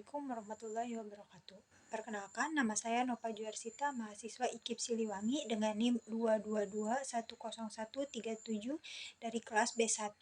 Assalamualaikum warahmatullahi wabarakatuh. Perkenalkan, nama saya Nova Juarsita, mahasiswa IKIP Siliwangi dengan NIM 222101337 dari kelas B1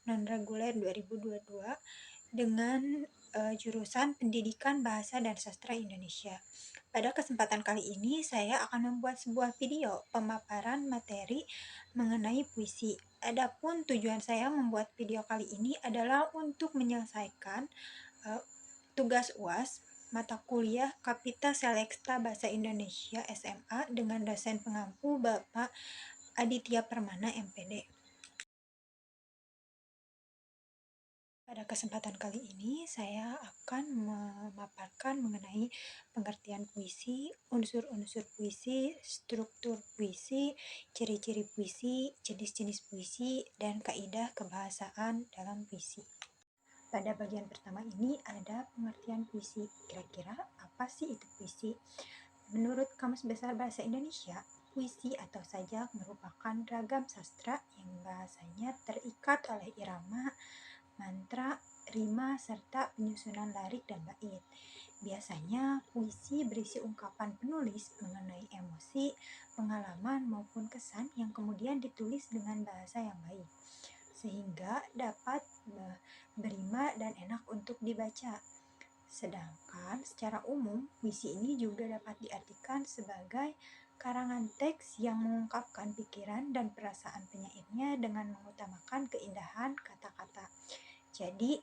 non-reguler 2022 dengan jurusan Pendidikan Bahasa dan Sastra Indonesia. Pada kesempatan kali ini, saya akan membuat sebuah video pemaparan materi mengenai puisi. Adapun tujuan saya membuat video kali ini adalah untuk menyelesaikan tugas UAS mata kuliah Kapita Selekta Bahasa Indonesia SMA dengan dosen pengampu Bapak Aditya Permana MPD. Pada kesempatan kali ini saya akan memaparkan mengenai pengertian puisi, unsur-unsur puisi, struktur puisi, ciri-ciri puisi, jenis-jenis puisi, dan kaidah kebahasaan dalam puisi. Pada bagian pertama ini ada pengertian puisi. Kira-kira apa sih itu puisi? Menurut Kamus Besar Bahasa Indonesia, puisi atau sajak merupakan ragam sastra yang bahasanya terikat oleh irama, mantra, rima, serta penyusunan larik dan bait. Biasanya puisi berisi ungkapan penulis mengenai emosi, pengalaman maupun kesan yang kemudian ditulis dengan bahasa yang baik, sehingga dapat berima dan enak untuk dibaca. Sedangkan secara umum, puisi ini juga dapat diartikan sebagai karangan teks yang mengungkapkan pikiran dan perasaan penyairnya dengan mengutamakan keindahan kata-kata. Jadi,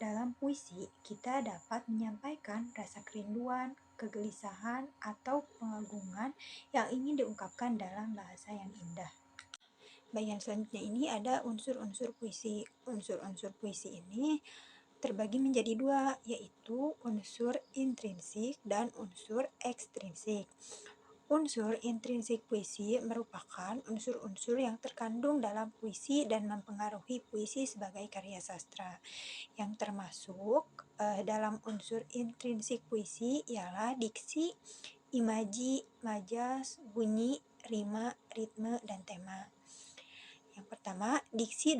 dalam puisi kita dapat menyampaikan rasa kerinduan, kegelisahan, atau pengagungan yang ingin diungkapkan dalam bahasa yang indah. Bagian selanjutnya ini ada unsur-unsur puisi. Unsur-unsur puisi ini terbagi menjadi dua, yaitu unsur intrinsik dan unsur ekstrinsik. Unsur intrinsik puisi merupakan unsur-unsur yang terkandung dalam puisi dan mempengaruhi puisi sebagai karya sastra. Yang termasuk dalam unsur intrinsik puisi ialah diksi, imaji, majas, bunyi, rima, ritme, dan tema. Yang pertama, diksi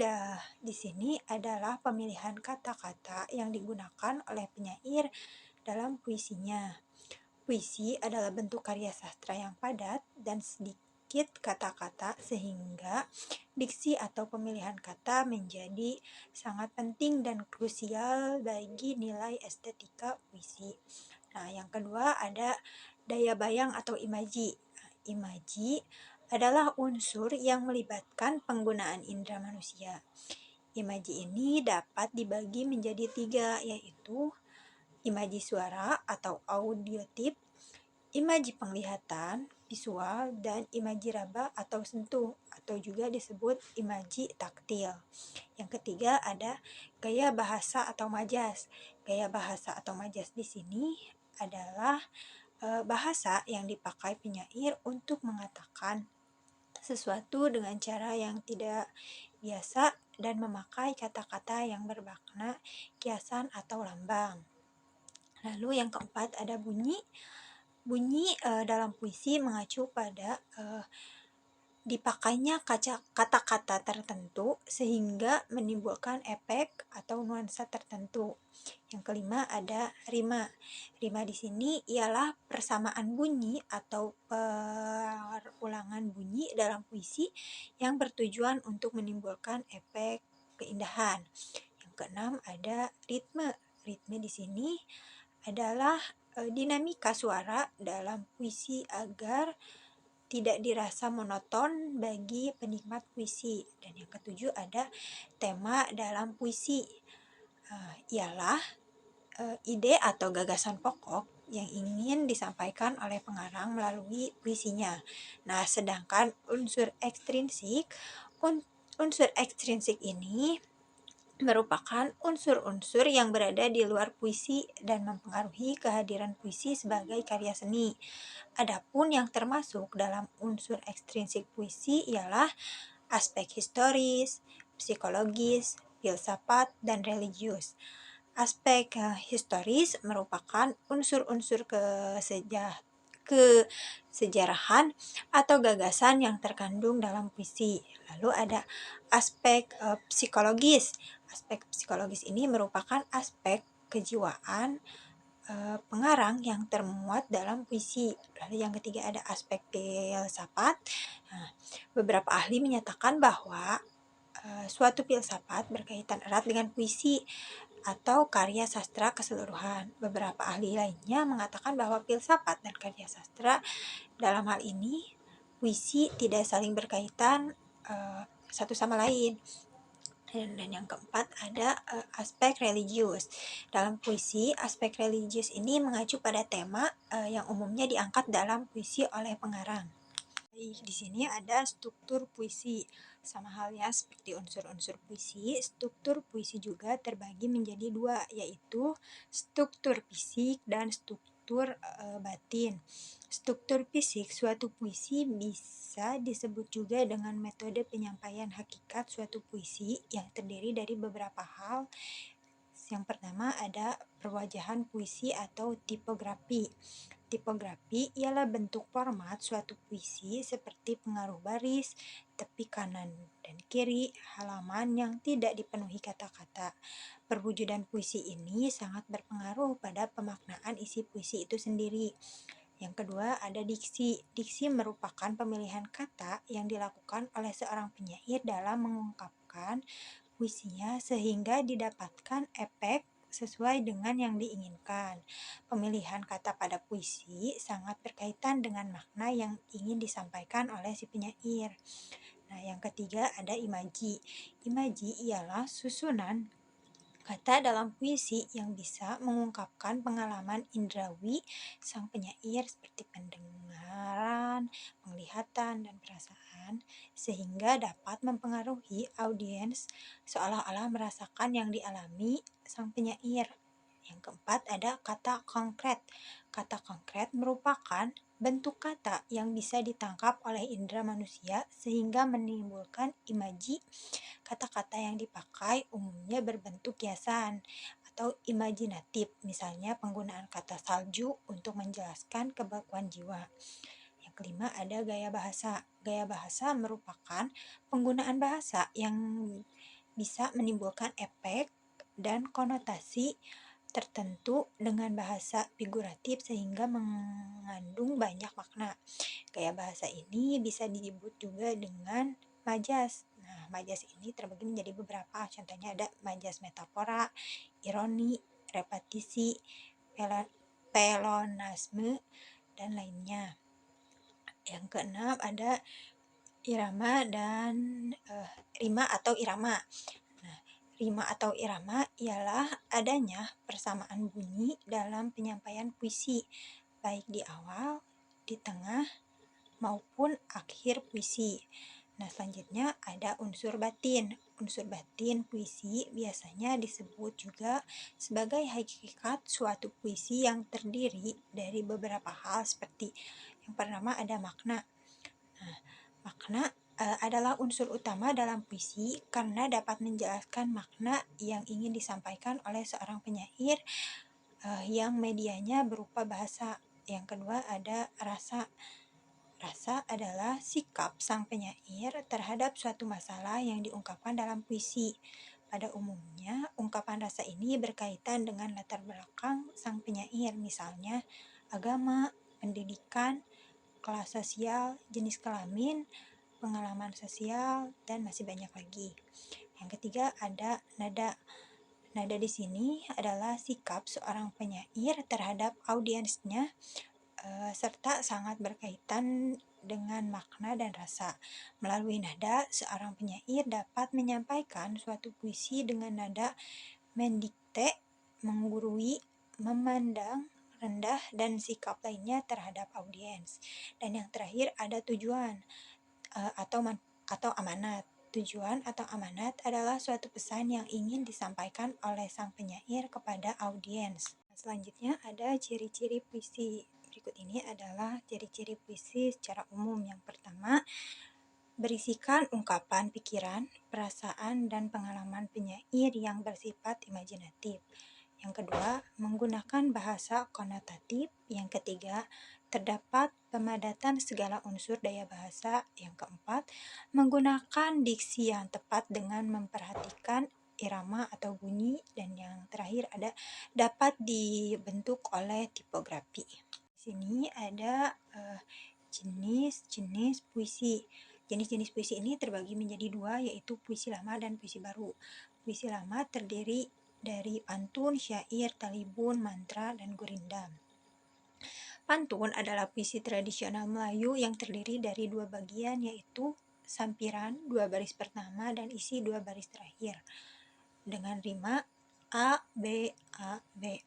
di sini adalah pemilihan kata-kata yang digunakan oleh penyair dalam puisinya. Puisi adalah bentuk karya sastra yang padat dan sedikit kata-kata, sehingga diksi atau pemilihan kata menjadi sangat penting dan krusial bagi nilai estetika puisi. Nah, yang kedua ada daya bayang atau imaji. Imaji adalah unsur yang melibatkan penggunaan indera manusia. Imaji ini dapat dibagi menjadi tiga, yaitu imaji suara atau audiotif, imaji penglihatan, visual, dan imaji raba atau sentuh, atau juga disebut imaji taktil. Yang ketiga ada gaya bahasa atau majas. Gaya bahasa atau majas di sini adalah bahasa yang dipakai penyair untuk mengatakan sesuatu dengan cara yang tidak biasa dan memakai kata-kata yang bermakna kiasan atau lambang. Lalu yang keempat ada bunyi. Bunyi dalam puisi mengacu pada dipakainya kata-kata tertentu sehingga menimbulkan efek atau nuansa tertentu. Yang kelima ada rima. Rima di sini ialah persamaan bunyi atau perulangan bunyi dalam puisi yang bertujuan untuk menimbulkan efek keindahan. Yang keenam ada ritme. Ritme di sini adalah dinamika suara dalam puisi agar tidak dirasa monoton bagi penikmat puisi. Dan yang ketujuh ada tema dalam puisi, ialah ide atau gagasan pokok yang ingin disampaikan oleh pengarang melalui puisinya. Nah, sedangkan unsur ekstrinsik ini merupakan unsur-unsur yang berada di luar puisi dan mempengaruhi kehadiran puisi sebagai karya seni. Adapun yang termasuk dalam unsur ekstrinsik puisi ialah aspek historis, psikologis, filsafat, dan religius. Aspek historis merupakan unsur-unsur kesejarahan atau gagasan yang terkandung dalam puisi. Lalu ada aspek psikologis. Aspek psikologis ini merupakan aspek kejiwaan pengarang yang termuat dalam puisi. Lalu yang ketiga ada aspek filsafat. Nah, beberapa ahli menyatakan bahwa suatu filsafat berkaitan erat dengan puisi atau karya sastra keseluruhan. Beberapa ahli lainnya mengatakan bahwa filsafat dan karya sastra dalam hal ini puisi tidak saling berkaitan satu sama lain. Dan yang keempat ada aspek religius. Dalam puisi, aspek religius ini mengacu pada tema yang umumnya diangkat dalam puisi oleh pengarang. Di sini ada struktur puisi. Sama halnya seperti unsur-unsur puisi, struktur puisi juga terbagi menjadi dua, yaitu struktur fisik dan struktur batin. Struktur fisik suatu puisi bisa disebut juga dengan metode penyampaian hakikat suatu puisi yang terdiri dari beberapa hal. Yang pertama ada perwajahan puisi atau tipografi. Tipografi ialah bentuk format suatu puisi seperti pengaruh baris, tepi kanan dan kiri, halaman yang tidak dipenuhi kata-kata. Perwujudan puisi ini sangat berpengaruh pada pemaknaan isi puisi itu sendiri. Yang kedua ada diksi. Diksi merupakan pemilihan kata yang dilakukan oleh seorang penyair dalam mengungkapkan puisinya sehingga didapatkan efek sesuai dengan yang diinginkan. Pemilihan kata pada puisi sangat berkaitan dengan makna yang ingin disampaikan oleh si penyair. Nah, yang ketiga ada imaji. Imaji ialah susunan kata dalam puisi yang bisa mengungkapkan pengalaman indrawi sang penyair seperti pendengaran, penglihatan, dan perasaan sehingga dapat mempengaruhi audiens seolah-olah merasakan yang dialami sang penyair. Yang keempat ada kata konkret. Kata konkret merupakan bentuk kata yang bisa ditangkap oleh indera manusia sehingga menimbulkan imaji. Kata-kata yang dipakai umumnya berbentuk kiasan atau imajinatif, misalnya penggunaan kata salju untuk menjelaskan kebekuan jiwa. Yang kelima ada gaya bahasa. Gaya bahasa merupakan penggunaan bahasa yang bisa menimbulkan efek dan konotasi tertentu dengan bahasa figuratif sehingga mengandung banyak makna. Gaya bahasa ini bisa disebut juga dengan majas. Nah, majas ini terbagi menjadi beberapa. Contohnya ada majas metafora, ironi, repetisi, pelonasme, dan lainnya. Yang keenam ada irama dan rima atau irama. Nah, rima atau irama ialah adanya persamaan bunyi dalam penyampaian puisi, baik di awal, di tengah, maupun akhir puisi. Nah, selanjutnya ada unsur batin. Unsur batin puisi biasanya disebut juga sebagai hakikat suatu puisi yang terdiri dari beberapa hal seperti yang pertama ada makna. Nah, makna adalah unsur utama dalam puisi karena dapat menjelaskan makna yang ingin disampaikan oleh seorang penyair yang medianya berupa bahasa. Yang kedua ada rasa. Rasa adalah sikap sang penyair terhadap suatu masalah yang diungkapkan dalam puisi. Pada umumnya, ungkapan rasa ini berkaitan dengan latar belakang sang penyair, misalnya agama, pendidikan, kelas sosial, jenis kelamin, pengalaman sosial, dan masih banyak lagi. Yang ketiga ada nada. Nada di sini adalah sikap seorang penyair terhadap audiensnya serta sangat berkaitan dengan makna dan rasa. Melalui nada, seorang penyair dapat menyampaikan suatu puisi dengan nada mendikte, menggurui, memandang rendah, dan sikap lainnya terhadap audiens. Dan yang terakhir ada tujuan atau amanat. Tujuan atau amanat adalah suatu pesan yang ingin disampaikan oleh sang penyair kepada audiens. Selanjutnya ada ciri-ciri puisi. Berikut ini adalah ciri-ciri puisi secara umum. Yang pertama, berisikan ungkapan pikiran, perasaan, dan pengalaman penyair yang bersifat imajinatif. Yang kedua, menggunakan bahasa konotatif. Yang ketiga, terdapat pemadatan segala unsur daya bahasa. Yang keempat, menggunakan diksi yang tepat dengan memperhatikan irama atau bunyi, dan yang terakhir ada dapat dibentuk oleh tipografi. Di sini ada jenis-jenis puisi. Jenis-jenis puisi ini terbagi menjadi dua, yaitu puisi lama dan puisi baru. Puisi lama terdiri dari pantun, syair, talibun, mantra, dan gurindam. Pantun adalah puisi tradisional Melayu yang terdiri dari dua bagian, yaitu sampiran, 2 baris pertama, dan isi 2 baris terakhir, dengan rima A, B, A, B.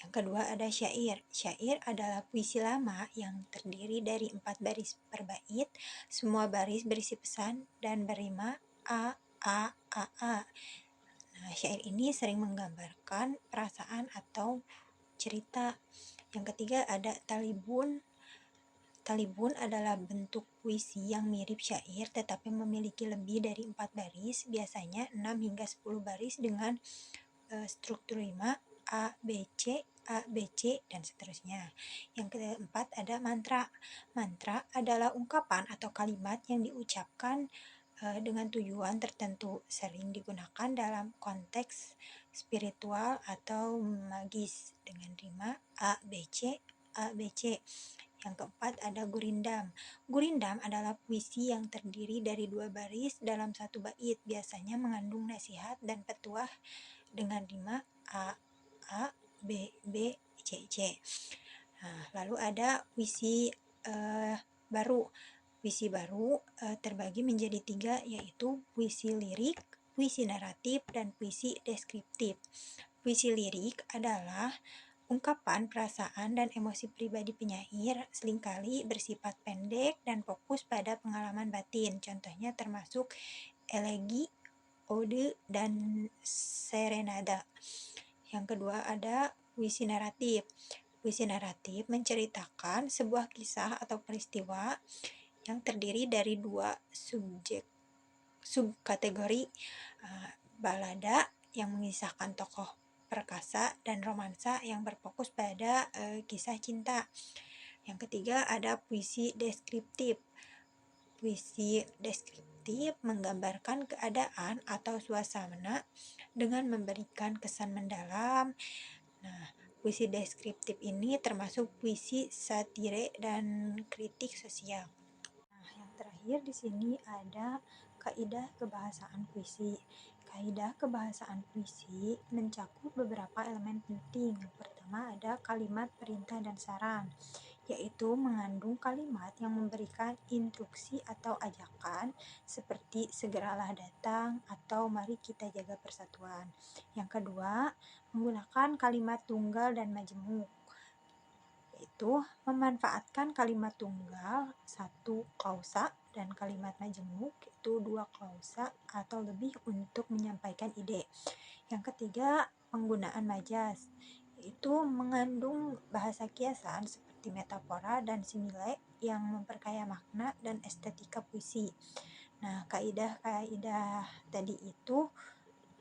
Yang kedua ada syair. Syair adalah puisi lama yang terdiri dari 4 baris per bait. Semua baris berisi pesan dan berima A, A, A, A. Nah, syair ini sering menggambarkan perasaan atau cerita. Yang ketiga ada talibun. Talibun adalah bentuk puisi yang mirip syair tetapi memiliki lebih dari 4 baris, biasanya 6 hingga 10 baris dengan struktur rima A, B, C, A, B, C, dan seterusnya. Yang keempat ada mantra. Mantra adalah ungkapan atau kalimat yang diucapkan dengan tujuan tertentu, sering digunakan dalam konteks spiritual atau magis dengan rima A, B, C, A, B, C. Yang keempat ada gurindam. Gurindam adalah puisi yang terdiri dari 2 baris dalam 1 bait, biasanya mengandung nasihat dan petuah dengan rima A, A, B, B, C, C. Nah, lalu ada puisi baru. Puisi baru terbagi menjadi 3, yaitu puisi lirik, puisi naratif, dan puisi deskriptif. Puisi lirik adalah ungkapan perasaan dan emosi pribadi penyair, seringkali bersifat pendek dan fokus pada pengalaman batin. Contohnya termasuk elegi, ode, dan serenada. Yang kedua ada puisi naratif. Puisi naratif menceritakan sebuah kisah atau peristiwa yang terdiri dari 2 subkategori, balada yang mengisahkan tokoh perkasa dan romansa yang berfokus pada kisah cinta. Yang ketiga ada puisi deskriptif. Puisi deskriptif menggambarkan keadaan atau suasana dengan memberikan kesan mendalam. Nah, puisi deskriptif ini termasuk puisi satire dan kritik sosial. Nah, yang terakhir di sini ada kaidah kebahasaan puisi. Kaidah kebahasaan puisi mencakup beberapa elemen penting. Yang pertama ada kalimat perintah dan saran, yaitu mengandung kalimat yang memberikan instruksi atau ajakan seperti segeralah datang atau mari kita jaga persatuan. Yang kedua, menggunakan kalimat tunggal dan majemuk, yaitu memanfaatkan kalimat tunggal 1 klausa dan kalimat majemuk itu 2 klausa atau lebih untuk menyampaikan ide. Yang ketiga, penggunaan majas, yaitu mengandung bahasa kiasan seperti metafora dan simile yang memperkaya makna dan estetika puisi. Nah, kaidah-kaidah tadi itu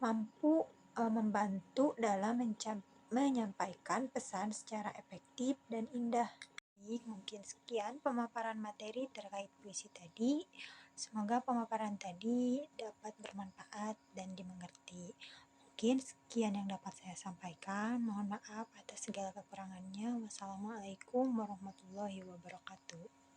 mampu membantu dalam menyampaikan pesan secara efektif dan indah. Baik, mungkin sekian pemaparan materi terkait puisi tadi. Semoga pemaparan tadi dapat bermanfaat dan dimengerti. Mungkin sekian yang dapat saya sampaikan. Mohon maaf atas segala kekurangannya. Wassalamualaikum warahmatullahi wabarakatuh.